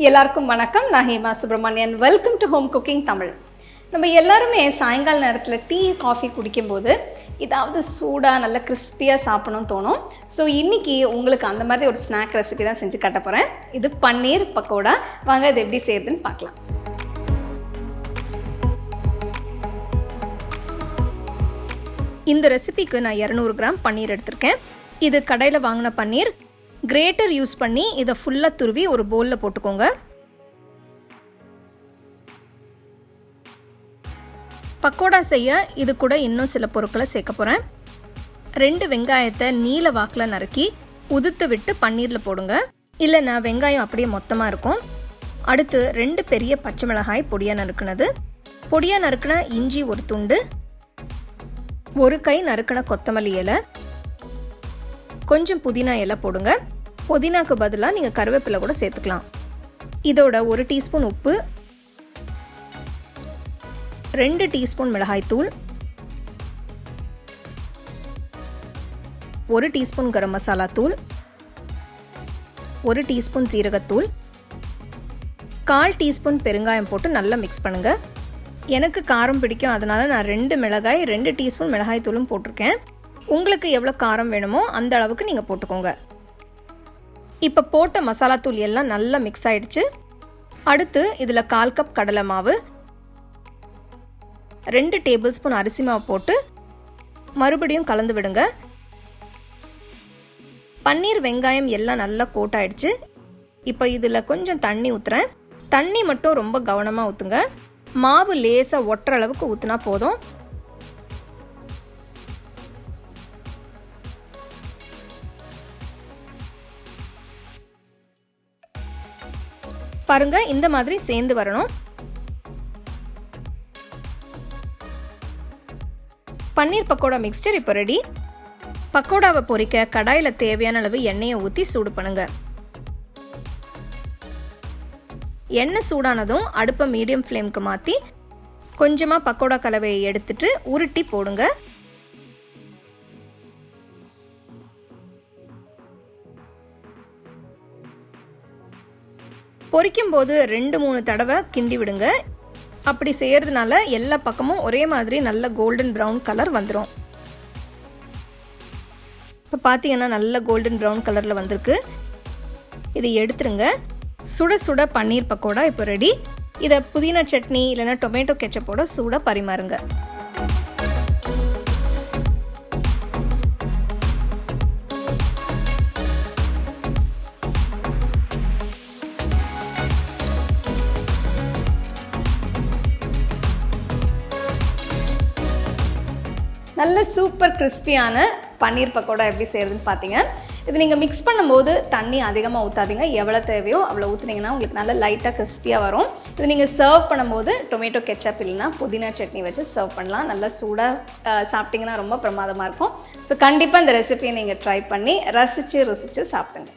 எல்லாருக்கும் வணக்கம். நான் Hema Subramanian. Welcome to home cooking Tamil. நம்ம எல்லாருமே சாயங்கால நேரத்தில் டீ காஃபி குடிக்கும்போது ஏதாவது சூடாக நல்ல கிறிஸ்பியாக சாப்பிடணும்னு தோணும். ஸோ இன்றைக்கி உங்களுக்கு அந்த மாதிரி ஒரு ஸ்நாக் ரெசிபி தான் செஞ்சு காட்ட போகிறேன். இது பன்னீர் பக்கோடா. வாங்க இது எப்படி செய்யுதுன்னு பார்க்கலாம். இந்த ரெசிபிக்கு நான் 200 கிராம் பன்னீர் எடுத்திருக்கேன். இது கடையில் வாங்கின பன்னீர். கிரேட்டர் யூஸ் பண்ணி இதை ஃபுல்லாக துருவி ஒரு பவுலில் போட்டுக்கோங்க. பக்கோடா செய்ய இது கூட இன்னும் சில பொருட்களை சேர்க்க போகிறேன். 2 வெங்காயத்தை நீல வாக்கில் நறுக்கி உதுத்து விட்டு பன்னீரில் போடுங்க. இல்லைன்னா வெங்காயம் அப்படியே மொத்தமாக இருக்கும். அடுத்து 2 பெரிய பச்சை மிளகாய் பொடியாக நறுக்குனது, பொடியாக நறுக்கின இஞ்சி ஒரு துண்டு, 1 கை நறுக்கின கொத்தமல்லி இலை, கொஞ்சம் புதினா இலை போடுங்க. புதினாக்கு பதிலாக நீங்கள் கருவேப்பிலை கூட சேர்த்துக்கலாம். இதோட 1 டீஸ்பூன் உப்பு, 2 டீஸ்பூன் மிளகாய்த்தூள், 1 டீஸ்பூன் கரம் மசாலா தூள், 1 டீஸ்பூன் சீரகத்தூள், 1/4 டீஸ்பூன் பெருங்காயம் போட்டு நல்லா மிக்ஸ் பண்ணுங்கள். எனக்கு காரம் பிடிக்கும், அதனால் நான் 2 மிளகாய் 2 டீஸ்பூன் மிளகாய் தூளும் போட்டிருக்கேன். உங்களுக்கு எவ்வளோ காரம் வேணுமோ அந்த அளவுக்கு நீங்கள் போட்டுக்கோங்க. இப்போ போட்ட மசாலா தூள் எல்லாம் நல்லா மிக்ஸ் ஆகிடுச்சு. அடுத்து இதில் 1/4 கப் கடலை மாவு, 2 டேபிள் ஸ்பூன் அரிசி மாவு போட்டு மறுபடியும் கலந்து விடுங்க. பன்னீர் வெங்காயம் எல்லாம் நல்லா கோட் ஆகிடுச்சு. இப்போ இதில் கொஞ்சம் தண்ணி ஊற்றுறேன். தண்ணி மட்டும் ரொம்ப கவனமாக ஊற்றுங்க. மாவு லேசாக ஒட்டுற அளவுக்கு ஊற்றினா போதும். பாருங்க, இந்த மாதிரி சேர்ந்து வரணும். பன்னீர் பக்கோடா மிக்ஸ்சர் இப்போ ரெடி. பக்கோடாவை பொரிக்க கடாயில் தேவையான அளவு எண்ணெயை ஊற்றி சூடு பண்ணுங்க. எண்ணெய் சூடானதும் அடுப்பை மீடியம் ஃப்ளேமுக்கு மாற்றி கொஞ்சமாக பக்கோடா கலவையை எடுத்துட்டு உருட்டி போடுங்க. பொரிக்கும் போது 2-3 தடவை கிண்டி விடுங்க. அப்படி செய்யறதுனால எல்லா பக்கமும் ஒரே மாதிரி நல்ல கோல்டன் ப்ரௌன் கலர் வந்துடும். இப்போ பார்த்தீங்கன்னா நல்ல கோல்டன் ப்ரௌன் கலரில் வந்திருக்கு. இதை எடுத்துருங்க. சுட சுட பன்னீர் பக்கோடா இப்போ ரெடி. இதை புதினா சட்னி இல்லைன்னா டொமேட்டோ கெச்சப்போட சூட பரிமாறுங்க. நல்ல சூப்பர் கிறிஸ்பியான பன்னீர் பக்கோடா எப்படி செய்கிறதுன்னு பார்த்தீங்க. இது நீங்கள் மிக்ஸ் பண்ணும்போது தண்ணி அதிகமாக ஊற்றாதீங்க. எவ்வளோ தேவையோ அவ்வளோ ஊற்றுனீங்கன்னா உங்களுக்கு நல்ல லைட்டாக கிறிஸ்பியாக வரும். இது நீங்கள் சர்வ் பண்ணும்போது டொமேட்டோ கெச்சப் இல்லைன்னா புதினா சட்னி வச்சு சர்வ் பண்ணலாம். நல்லா சூடாக சாப்பிட்டிங்கன்னா ரொம்ப பிரமாதமாக இருக்கும். ஸோ கண்டிப்பாக இந்த ரெசிபியை நீங்கள் ட்ரை பண்ணி ரசித்து சாப்பிடுங்க.